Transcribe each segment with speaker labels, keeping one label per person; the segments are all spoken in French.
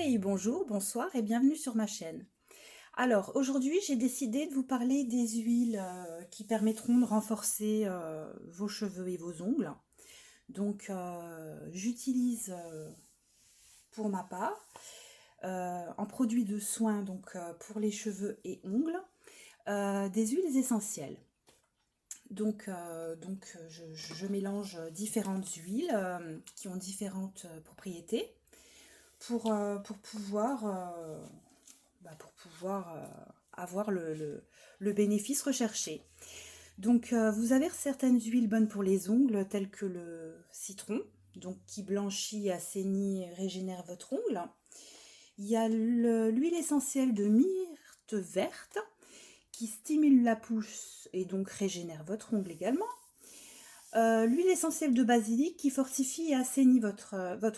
Speaker 1: Hey, bonjour, bonsoir et bienvenue sur ma chaîne. Alors, aujourd'hui, j'ai décidé de vous parler des huiles qui permettront de renforcer vos cheveux et vos ongles. Donc, j'utilise pour ma part, en produit de soin donc pour les cheveux et ongles, des huiles essentielles. Je mélange différentes huiles qui ont différentes propriétés pour pouvoir avoir le bénéfice recherché. Donc, vous avez certaines huiles bonnes pour les ongles, telles que le citron, donc qui blanchit, assainit et régénère votre ongle. Il y a l'huile essentielle de myrte verte, qui stimule la pousse et donc régénère votre ongle également. L'huile essentielle de basilic qui fortifie et assainit votre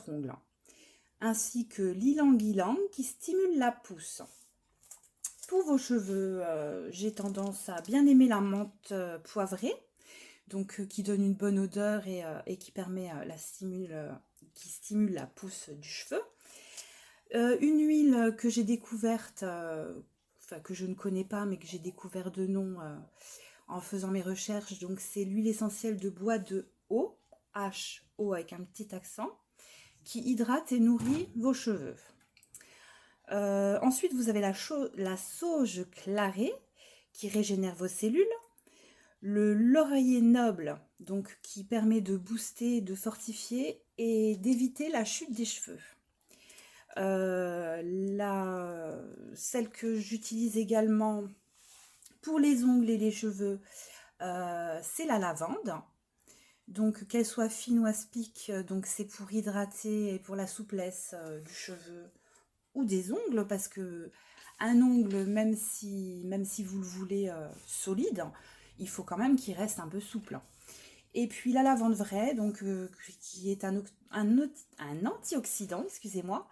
Speaker 1: ongle. Ainsi que l'ylang-ylang qui stimule la pousse. Pour vos cheveux, j'ai tendance à bien aimer la menthe poivrée, donc qui donne une bonne odeur et qui permet qui stimule la pousse du cheveu. Une huile que j'ai découverte, enfin que je ne connais pas, mais que j'ai découvert de nom en faisant mes recherches, donc c'est l'huile essentielle de bois de haut, H-O avec un petit accent, qui hydrate et nourrit vos cheveux. Ensuite, vous avez la sauge clarée qui régénère vos cellules. Le laurier noble, donc qui permet de booster, de fortifier et d'éviter la chute des cheveux. Celle que j'utilise également pour les ongles et les cheveux, c'est la lavande. Donc qu'elle soit fine ou aspic, donc c'est pour hydrater et pour la souplesse du cheveu ou des ongles, parce que un ongle, même si vous le voulez solide, il faut quand même qu'il reste un peu souple. Et puis la lavande vraie, donc qui est un antioxydant, excusez-moi,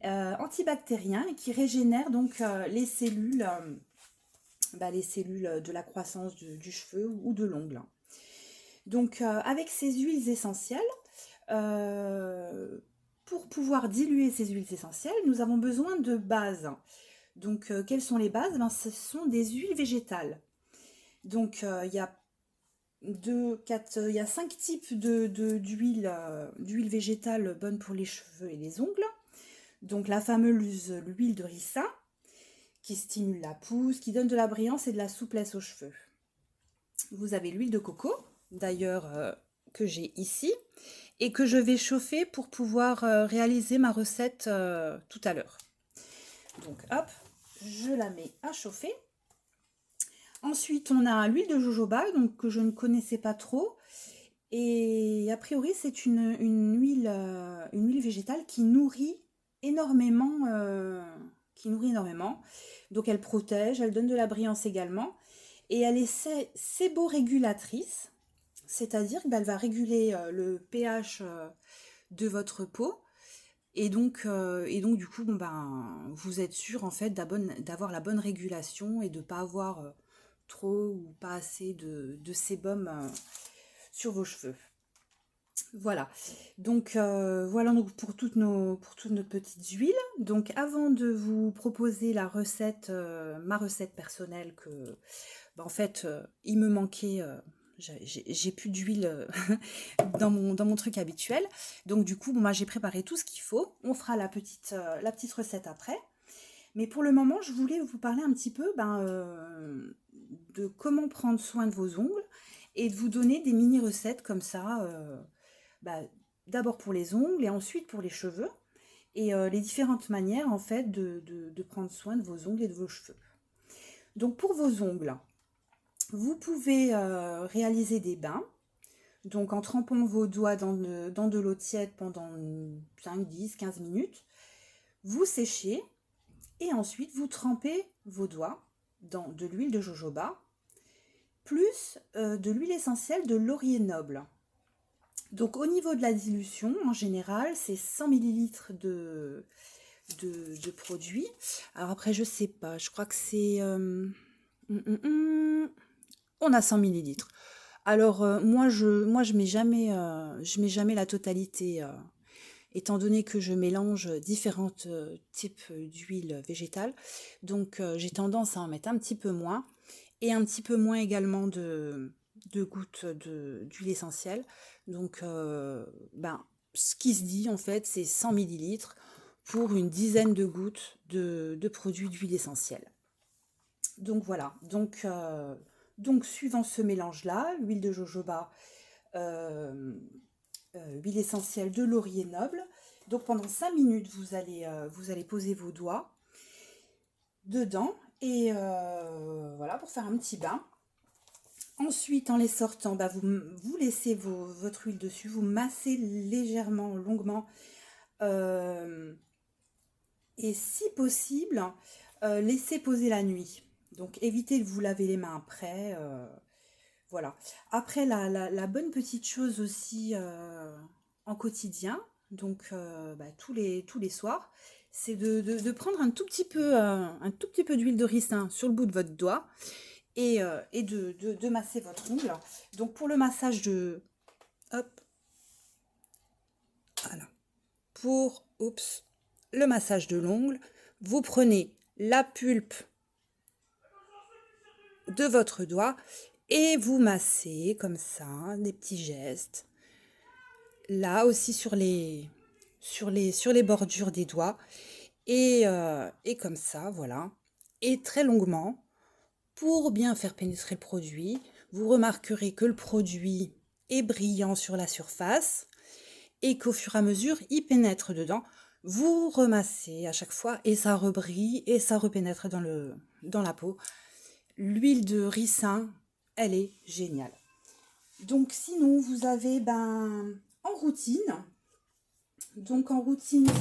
Speaker 1: antibactérien, et qui régénère donc les cellules de la croissance du cheveu ou de l'ongle. Donc avec ces huiles essentielles, pour pouvoir diluer ces huiles essentielles, nous avons besoin de bases. Donc, quelles sont les bases? Ce sont des huiles végétales. Donc, il y a 5 types d'huiles végétales bonnes pour les cheveux et les ongles. Donc, la fameuse huile de ricin, qui stimule la pousse, qui donne de la brillance et de la souplesse aux cheveux. Vous avez l'huile de coco, d'ailleurs, que j'ai ici, et que je vais chauffer pour pouvoir réaliser ma recette tout à l'heure. Donc hop, je la mets à chauffer. Ensuite, on a l'huile de jojoba, donc que je ne connaissais pas trop. Et a priori, c'est une huile végétale qui nourrit énormément. Donc elle protège, elle donne de la brillance également. Et elle est séborégulatrice, c'est-à-dire qu'elle va réguler le pH de votre peau. Et donc du coup, vous êtes sûr en fait d'avoir la bonne régulation et de ne pas avoir trop ou pas assez de sébum sur vos cheveux. Voilà. Donc voilà donc pour toutes nos petites huiles. Donc avant de vous proposer la recette, ma recette personnelle en fait, il me manquait, j'ai plus d'huile dans mon truc habituel. Donc du coup, moi j'ai préparé tout ce qu'il faut. On fera la petite recette après. Mais pour le moment, je voulais vous parler un petit peu de comment prendre soin de vos ongles et de vous donner des mini-recettes comme ça, bah, d'abord pour les ongles et ensuite pour les cheveux, et les différentes manières en fait de prendre soin de vos ongles et de vos cheveux. Donc pour vos ongles, vous pouvez réaliser des bains, donc en trempant vos doigts dans de l'eau tiède pendant 5, 10, 15 minutes. Vous séchez et ensuite vous trempez vos doigts dans de l'huile de jojoba, plus de l'huile essentielle de laurier noble. Donc au niveau de la dilution, en général, c'est 100 ml de produit. Alors après, je sais pas, je crois que c'est... on a 100 ml. Alors moi je mets jamais la totalité. étant donné que je mélange différents types d'huile végétale. Donc j'ai tendance à en mettre un petit peu moins et un petit peu moins également de gouttes d'huile essentielle. Donc ce qui se dit en fait, c'est 100 millilitres pour une dizaine de gouttes de produits d'huile essentielle. Donc voilà, donc suivant ce mélange-là, l'huile de jojoba, huile essentielle de laurier noble. Donc pendant 5 minutes, vous allez poser vos doigts dedans et voilà, pour faire un petit bain. Ensuite, en les sortant, vous laissez votre huile dessus, vous massez légèrement, longuement, et si possible, laissez poser la nuit. Donc évitez de vous laver les mains après. Voilà. Après, la bonne petite chose aussi en quotidien, donc tous les soirs, c'est de prendre un tout petit peu d'huile de ricin sur le bout de votre doigt et de masser votre ongle. Donc pour le massage hop, voilà. Le massage de l'ongle, vous prenez la pulpe de votre doigt et vous massez comme ça, des petits gestes. Là aussi sur les bordures des doigts et comme ça, voilà. Et très longuement pour bien faire pénétrer le produit. Vous remarquerez que le produit est brillant sur la surface et qu'au fur et à mesure, il pénètre dedans. Vous remassez à chaque fois et ça rebrille et ça repénètre dans la peau. L'huile de ricin, elle est géniale. Donc sinon, vous avez en routine,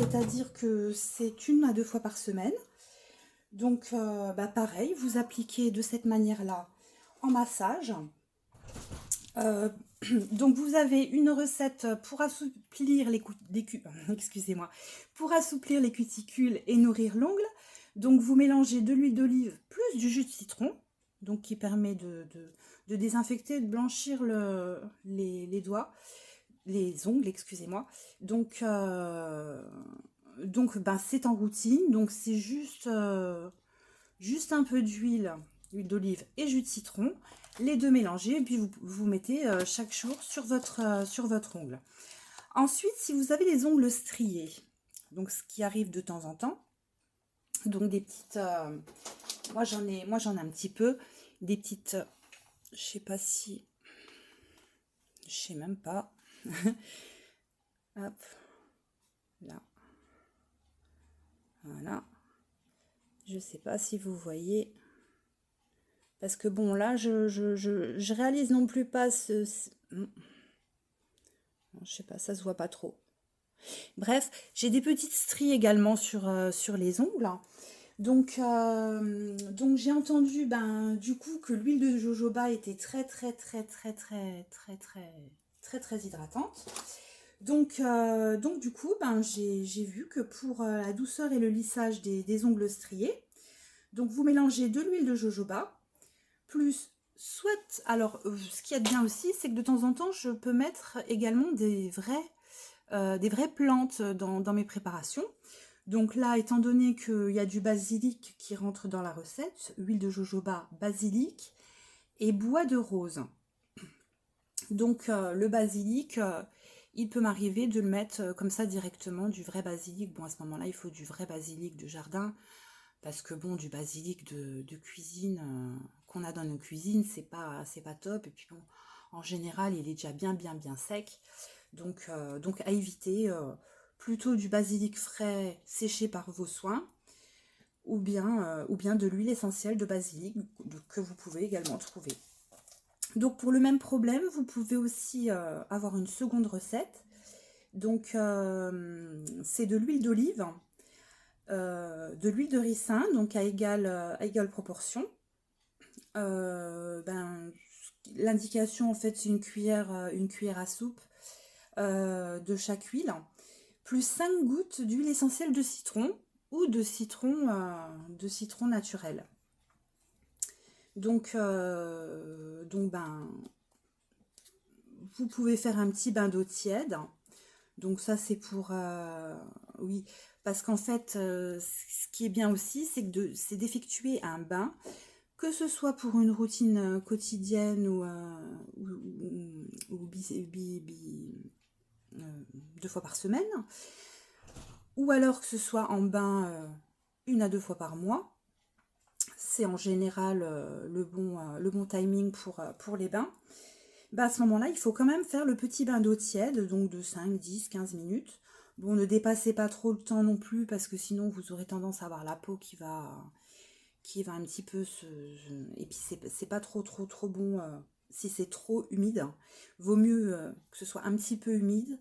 Speaker 1: c'est-à-dire que c'est 1 à 2 fois par semaine. Donc pareil, vous appliquez de cette manière-là en massage. Donc vous avez une recette pour assouplir excusez-moi, pour assouplir les cuticules et nourrir l'ongle. Donc vous mélangez de l'huile d'olive plus du jus de citron, donc qui permet de désinfecter, de blanchir les doigts, les ongles, excusez-moi. Donc c'est en routine, donc c'est juste un peu d'huile d'olive et jus de citron, les deux mélangés, et puis vous mettez chaque jour sur votre ongle. Ensuite, si vous avez les ongles striés, donc ce qui arrive de temps en temps, donc des petites, moi j'en ai un petit peu, des petites, je sais pas si, je sais même pas, hop, là, voilà, je sais pas si vous voyez. Parce que bon, là, je réalise non plus pas je sais pas, ça se voit pas trop. Bref, j'ai des petites stries également sur les ongles. Donc j'ai entendu du coup que l'huile de jojoba était très très très très très très très très très hydratante. Donc du coup j'ai vu que pour la douceur et le lissage des ongles striés, donc vous mélangez de l'huile de jojoba plus alors ce qu'il y a de bien aussi, c'est que de temps en temps je peux mettre également des vraies plantes dans mes préparations. Donc là, étant donné qu'il y a du basilic qui rentre dans la recette, huile de jojoba, basilic et bois de rose. Donc le basilic, il peut m'arriver de le mettre comme ça directement, du vrai basilic. Bon, à ce moment-là, il faut du vrai basilic de jardin, parce que bon, du basilic de cuisine qu'on a dans nos cuisines, c'est pas top. Et puis bon, en général, il est déjà bien sec. Donc à éviter, plutôt du basilic frais séché par vos soins, ou bien de l'huile essentielle de basilic que vous pouvez également trouver. Donc pour le même problème, vous pouvez aussi avoir une seconde recette. Donc c'est de l'huile d'olive, de l'huile de ricin, donc à égale proportion. L'indication en fait c'est une cuillère à soupe de chaque huile, plus 5 gouttes d'huile essentielle de citron ou de citron naturel. Donc vous pouvez faire un petit bain d'eau tiède. Donc ça, c'est pour... oui, parce qu'en fait, ce qui est bien aussi, c'est d'effectuer un bain, que ce soit pour une routine quotidienne ou 2 fois par semaine, ou alors que ce soit en bain 1 à 2 fois par mois. C'est en général le bon timing pour les bains. Bah, à ce moment-là, il faut quand même faire le petit bain d'eau tiède, donc de 5, 10, 15 minutes. Bon, ne dépassez pas trop le temps non plus, parce que sinon vous aurez tendance à avoir la peau qui va un petit peu et puis c'est pas trop bon si c'est trop humide. Vaut mieux que ce soit un petit peu humide.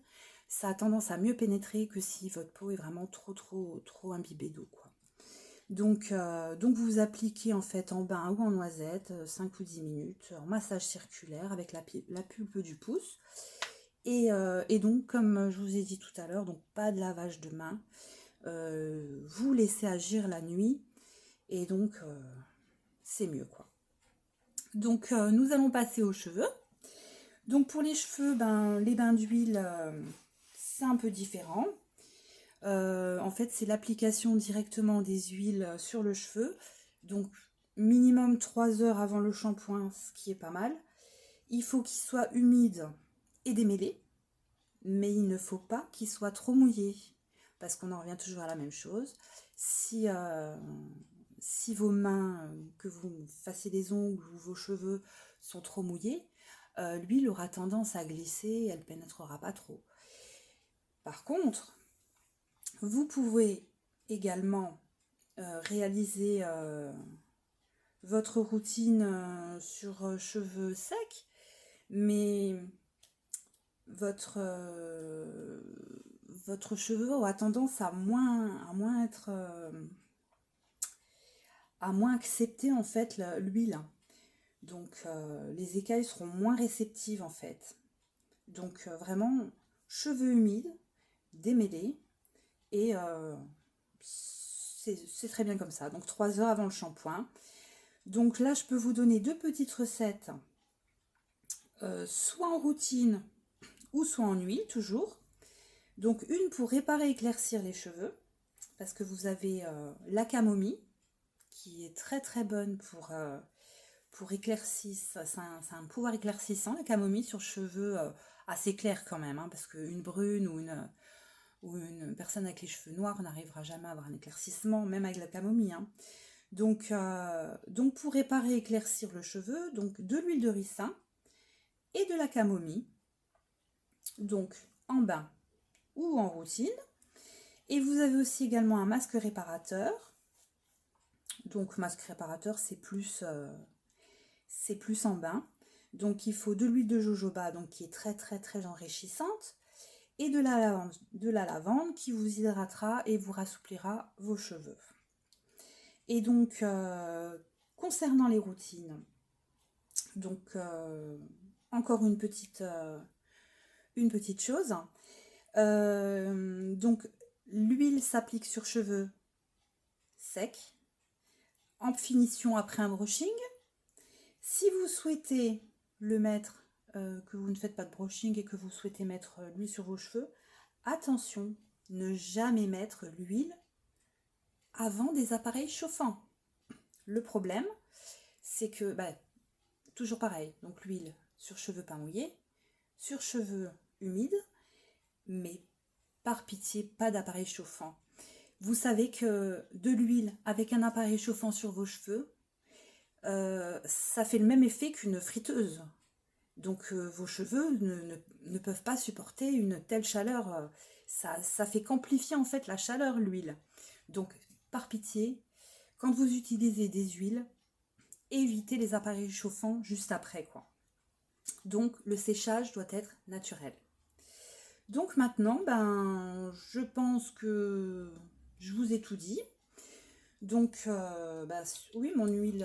Speaker 1: Ça a tendance à mieux pénétrer que si votre peau est vraiment trop imbibée d'eau, quoi. Donc vous appliquez en fait en bain ou en noisette 5 ou 10 minutes en massage circulaire avec la pulpe du pouce. Et donc, comme je vous ai dit tout à l'heure, donc pas de lavage de main. Vous laissez agir la nuit et donc c'est mieux, quoi. Donc nous allons passer aux cheveux. Donc pour les cheveux, les bains d'huile, c'est un peu différent. En fait, c'est l'application directement des huiles sur le cheveu. Donc, minimum 3 heures avant le shampoing, ce qui est pas mal. Il faut qu'il soit humide et démêlé, mais il ne faut pas qu'il soit trop mouillé, parce qu'on en revient toujours à la même chose. Si vos mains, que vous fassiez les ongles ou vos cheveux sont trop mouillés, l'huile aura tendance à glisser et elle ne pénétrera pas trop. Par contre, vous pouvez également réaliser votre routine sur cheveux secs, mais votre cheveu aura tendance à moins être à moins accepter en fait l'huile. Donc les écailles seront moins réceptives en fait. Donc vraiment cheveux humides, démêlés. Et c'est très bien comme ça. Donc 3 heures avant le shampoing. Donc là, je peux vous donner 2 petites recettes, soit en routine ou soit en huile, toujours. Donc une pour réparer et éclaircir les cheveux, parce que vous avez la camomille, qui est très très bonne pour éclaircir. C'est un pouvoir éclaircissant, la camomille, sur cheveux assez clairs quand même, hein, parce qu'une brune ou une personne avec les cheveux noirs n'arrivera jamais à avoir un éclaircissement, même avec la camomille, hein. Donc pour réparer et éclaircir le cheveu, donc de l'huile de ricin et de la camomille, donc en bain ou en routine. Et vous avez aussi également un masque réparateur. Donc masque réparateur, c'est plus en bain. Donc il faut de l'huile de jojoba, donc qui est très très très enrichissante, et de la lavande qui vous hydratera et vous rassouplira vos cheveux. Et donc, concernant les routines, donc encore une petite chose. Donc, l'huile s'applique sur cheveux secs, en finition après un brushing. Si vous souhaitez le mettre, que vous ne faites pas de brushing et que vous souhaitez mettre l'huile sur vos cheveux, attention, ne jamais mettre l'huile avant des appareils chauffants. Le problème, c'est que, toujours pareil, donc l'huile sur cheveux pas mouillés, sur cheveux humides, mais par pitié, pas d'appareil chauffant. Vous savez que de l'huile avec un appareil chauffant sur vos cheveux, ça fait le même effet qu'une friteuse. Donc vos cheveux ne peuvent pas supporter une telle chaleur. Ça fait qu'amplifier en fait la chaleur, l'huile. Donc par pitié, quand vous utilisez des huiles, évitez les appareils chauffants juste après, quoi. Donc le séchage doit être naturel. Donc maintenant, je pense que je vous ai tout dit. Donc oui, mon huile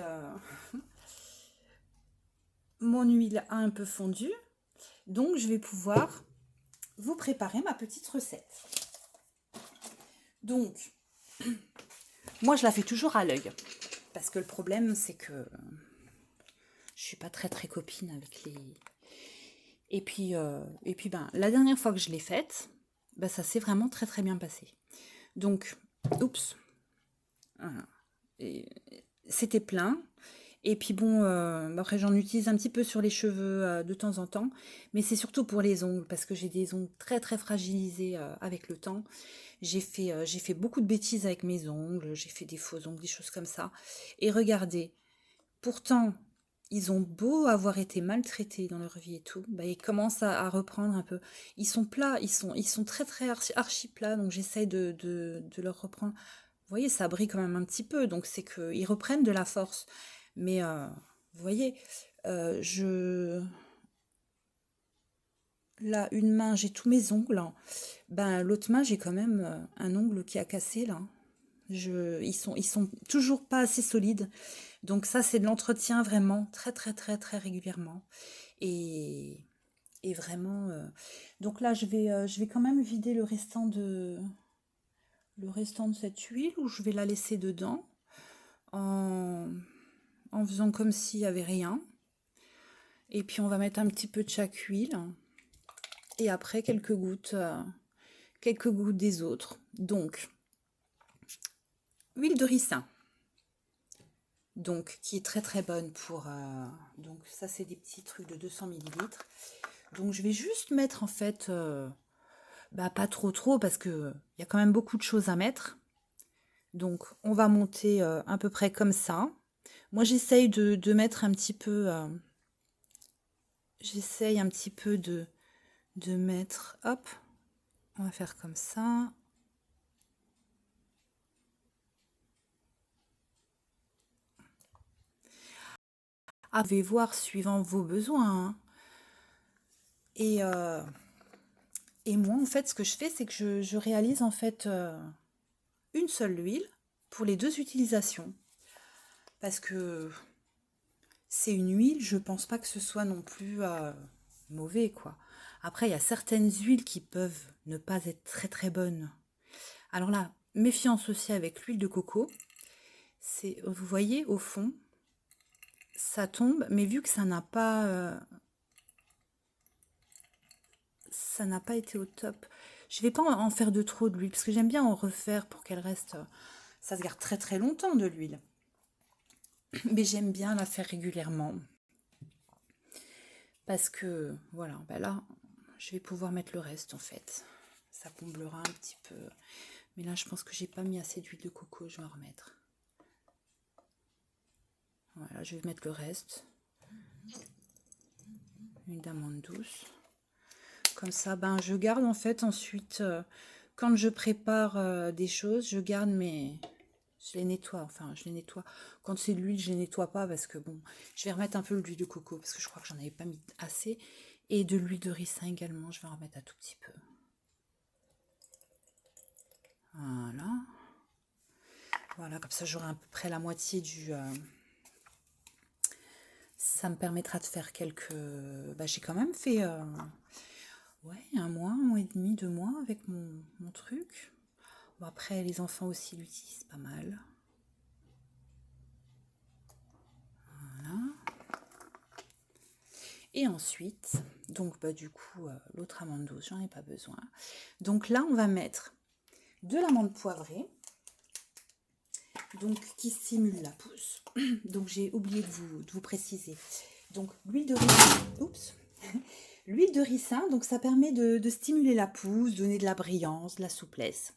Speaker 1: a un peu fondu. Donc je vais pouvoir vous préparer ma petite recette. Donc moi je la fais toujours à l'œil, parce que le problème c'est que je suis pas très très copine avec les... Et puis la dernière fois que je l'ai faite, bah, ça s'est vraiment très très bien passé. Donc, oups, voilà. C'était plein. Et puis bon, après j'en utilise un petit peu sur les cheveux de temps en temps, mais c'est surtout pour les ongles, parce que j'ai des ongles très très fragilisés avec le temps. J'ai fait beaucoup de bêtises avec mes ongles, j'ai fait des faux ongles, des choses comme ça. Et regardez, pourtant, ils ont beau avoir été maltraités dans leur vie et tout, bah, ils commencent à reprendre un peu. Ils sont plats, ils sont très très archi plats, donc j'essaye de leur reprendre. Vous voyez, ça brille quand même un petit peu, donc c'est qu'ils reprennent de la force. Mais vous voyez, je... Là, une main, j'ai tous mes ongles, hein. Ben, l'autre main, j'ai quand même un ongle qui a cassé, là. Ils sont toujours pas assez solides. Donc ça, c'est de l'entretien vraiment très, très, très, très régulièrement. Et, et vraiment... Donc là, je vais quand même vider le restant de cette huile, ou je vais la laisser dedans en, en faisant comme s'il n'y avait rien. Et puis on va mettre un petit peu de chaque huile. Et après, quelques gouttes des autres. Donc, huile de ricin. Donc, qui est très très bonne pour... donc ça, c'est des petits trucs de 200 millilitres. Donc, je vais juste mettre en fait... bah, pas trop trop, parce que il y a quand même beaucoup de choses à mettre. Donc, on va monter à peu près comme ça. Moi, j'essaye de mettre un petit peu... j'essaye un petit peu de mettre... Hop, on va faire comme ça. Ah, vous pouvez voir suivant vos besoins, hein. Et, euh, et moi, en fait, ce que je fais, c'est que je réalise en fait une seule huile pour les deux utilisations. Parce que c'est une huile, je pense pas que ce soit non plus mauvais, quoi. Après, il y a certaines huiles qui peuvent ne pas être très très bonnes. Alors là, méfiance aussi avec l'huile de coco. C'est, vous voyez, au fond, ça tombe, mais vu que ça n'a pas été au top. Je vais pas en faire de trop de l'huile, parce que j'aime bien en refaire pour qu'elle reste... Ça se garde très très longtemps de l'huile. Mais j'aime bien la faire régulièrement. Parce que, voilà, ben là, je vais pouvoir mettre le reste en fait. Ça comblera un petit peu. Mais là, je pense que j'ai pas mis assez d'huile de coco, je vais en remettre. Voilà, je vais mettre le reste. Huile d'amande douce. Comme ça, ben, je garde en fait ensuite, quand je prépare des choses, je garde mes... Je les nettoie, enfin, je les nettoie. Quand c'est de l'huile, je les nettoie pas parce que bon, je vais remettre un peu l'huile de coco parce que je crois que j'en avais pas mis assez. Et de l'huile de ricin également, je vais en remettre un tout petit peu. Voilà. Voilà, comme ça j'aurai à peu près la moitié du... Ça me permettra de faire quelques... Bah, j'ai quand même fait ouais, un mois et demi, 2 mois avec mon truc. Bon, après, les enfants aussi l'utilisent pas mal. Voilà. Et ensuite, donc bah, du coup, l'autre amande douce, j'en ai pas besoin. Donc là, on va mettre de l'amande poivrée, donc qui stimule la pousse. Donc j'ai oublié de vous préciser. Donc l'huile de ricin, oups, l'huile de ricin, donc ça permet de stimuler la pousse, donner de la brillance, de la souplesse.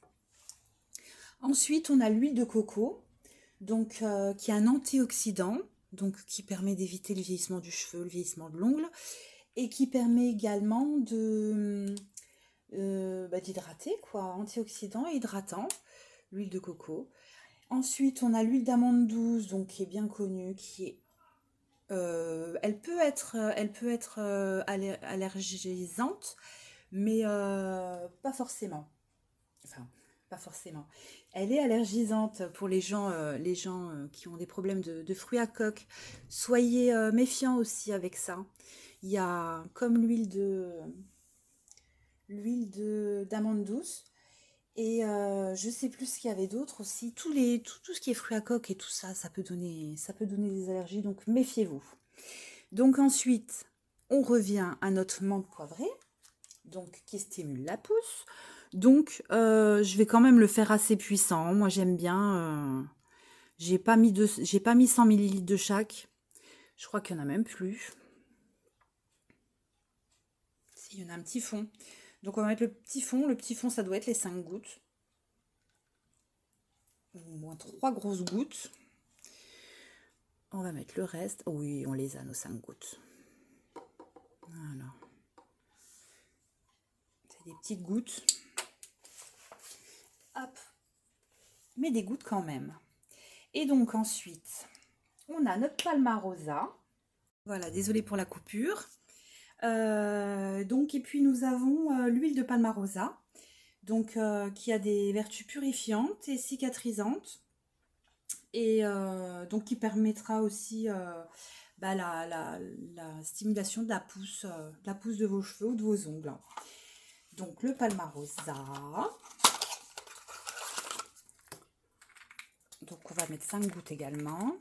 Speaker 1: Ensuite, on a l'huile de coco, donc qui est un antioxydant, donc qui permet d'éviter le vieillissement du cheveu, le vieillissement de l'ongle, et qui permet également d'hydrater, quoi, antioxydant et hydratant, l'huile de coco. Ensuite, on a l'huile d'amande douce, donc qui est bien connue, qui est elle peut être allergisante, mais pas forcément. Enfin, pas forcément. Elle est allergisante pour les gens qui ont des problèmes de fruits à coque. Soyez méfiants aussi avec ça. Il y a comme l'huile d'amande douce. Et je sais plus ce qu'il y avait d'autre aussi. Tout ce qui est fruits à coque et tout ça, ça peut donner des allergies. Donc méfiez-vous. Donc ensuite, on revient à notre menthe poivrée, donc qui stimule la pousse. Donc, je vais quand même le faire assez puissant. Moi, j'aime bien. J'ai pas mis 100 millilitres de chaque. Je crois qu'il y en a même plus. Si, il y en a un petit fond. Donc, on va mettre le petit fond. Le petit fond, ça doit être les 5 gouttes. Au moins 3 grosses gouttes. On va mettre le reste. Oh oui, on les a, nos 5 gouttes. Voilà. C'est des petites gouttes. Hop. Mais des gouttes quand même. Et donc ensuite, on a notre Palmarosa. Voilà, désolée pour la coupure. Donc, et puis nous avons l'huile de Palmarosa, donc qui a des vertus purifiantes et cicatrisantes, et donc qui permettra aussi la stimulation de la pousse de vos cheveux ou de vos ongles. Donc le Palmarosa. Donc on va mettre 5 gouttes également.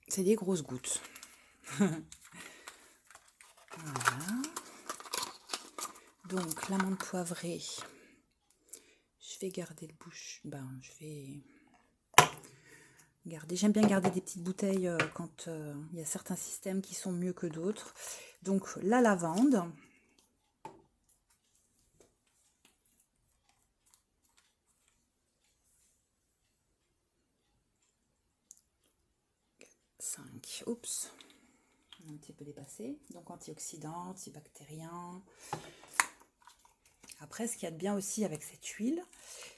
Speaker 1: C'est des grosses gouttes. Voilà. Donc l'amande poivrée. Je vais garder le bouche. Je vais garder. J'aime bien garder des petites bouteilles quand il y a certains systèmes qui sont mieux que d'autres. Donc la lavande. Oups, un petit peu dépassé. Donc antioxydant, antibactérien. Après, ce qu'il y a de bien aussi avec cette huile,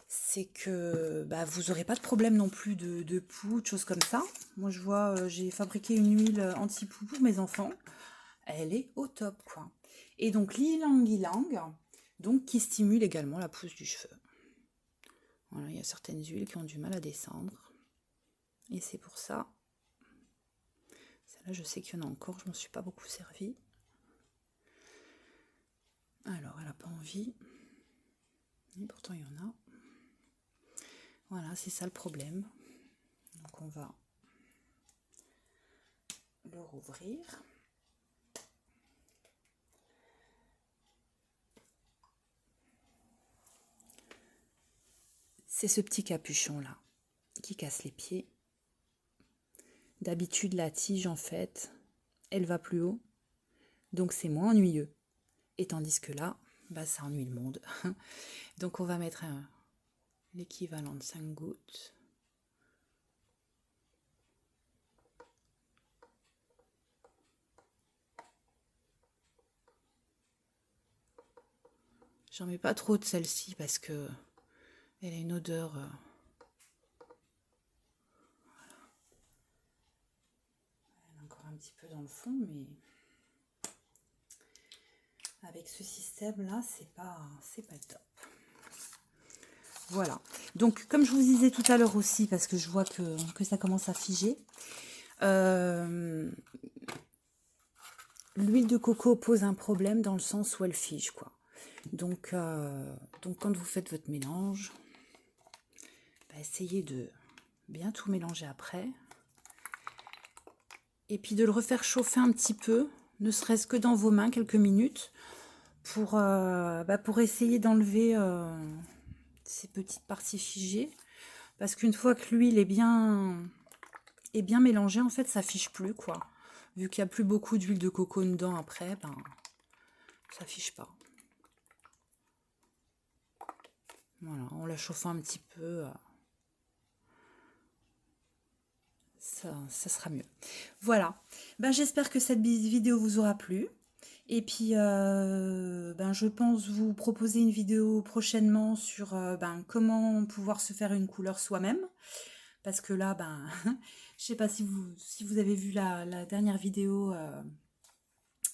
Speaker 1: c'est que vous n'aurez pas de problème non plus de poux, de choses comme ça. Moi, je vois, j'ai fabriqué une huile anti-poux pour mes enfants. Elle est au top, quoi. Et donc l'ylang-ylang, donc qui stimule également la pousse du cheveu. Voilà, il y a certaines huiles qui ont du mal à descendre. Et c'est pour ça. Celle-là, je sais qu'il y en a encore, je m'en suis pas beaucoup servi. Alors, elle n'a pas envie. Et pourtant, il y en a. Voilà, c'est ça le problème. Donc, on va le rouvrir. C'est ce petit capuchon-là qui casse les pieds. D'habitude, la tige, en fait, elle va plus haut. Donc, c'est moins ennuyeux. Et tandis que là, ça ennuie le monde. Donc, on va mettre l'équivalent de 5 gouttes. J'en mets pas trop de celle-ci parce que elle a une odeur. Voilà. Elle est encore un petit peu dans le fond, mais avec ce système-là, c'est pas top. Voilà. Donc, comme je vous disais tout à l'heure aussi, parce que je vois que ça commence à figer, l'huile de coco pose un problème dans le sens où elle fige, quoi. Donc quand vous faites votre mélange, essayez de bien tout mélanger après. Et puis de le refaire chauffer un petit peu, ne serait-ce que dans vos mains, quelques minutes, pour essayer d'enlever ces petites parties figées. Parce qu'une fois que l'huile est bien mélangée, en fait, ça fiche plus, quoi. Vu qu'il n'y a plus beaucoup d'huile de coco dedans après, ça fiche pas. Voilà, en la chauffant un petit peu, ça sera mieux. Voilà, j'espère que cette vidéo vous aura plu. Et puis, je pense vous proposer une vidéo prochainement sur comment pouvoir se faire une couleur soi-même. Parce que là, je sais pas si vous avez vu la dernière vidéo,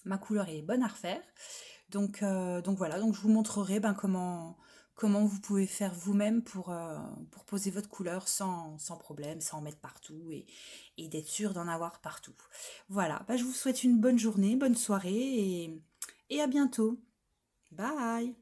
Speaker 1: ma couleur est bonne à refaire. Donc voilà, donc je vous montrerai comment vous pouvez faire vous-même pour poser votre couleur sans problème, sans en mettre partout et d'être sûr d'en avoir partout. Voilà, je vous souhaite une bonne journée, bonne soirée et à bientôt. Bye!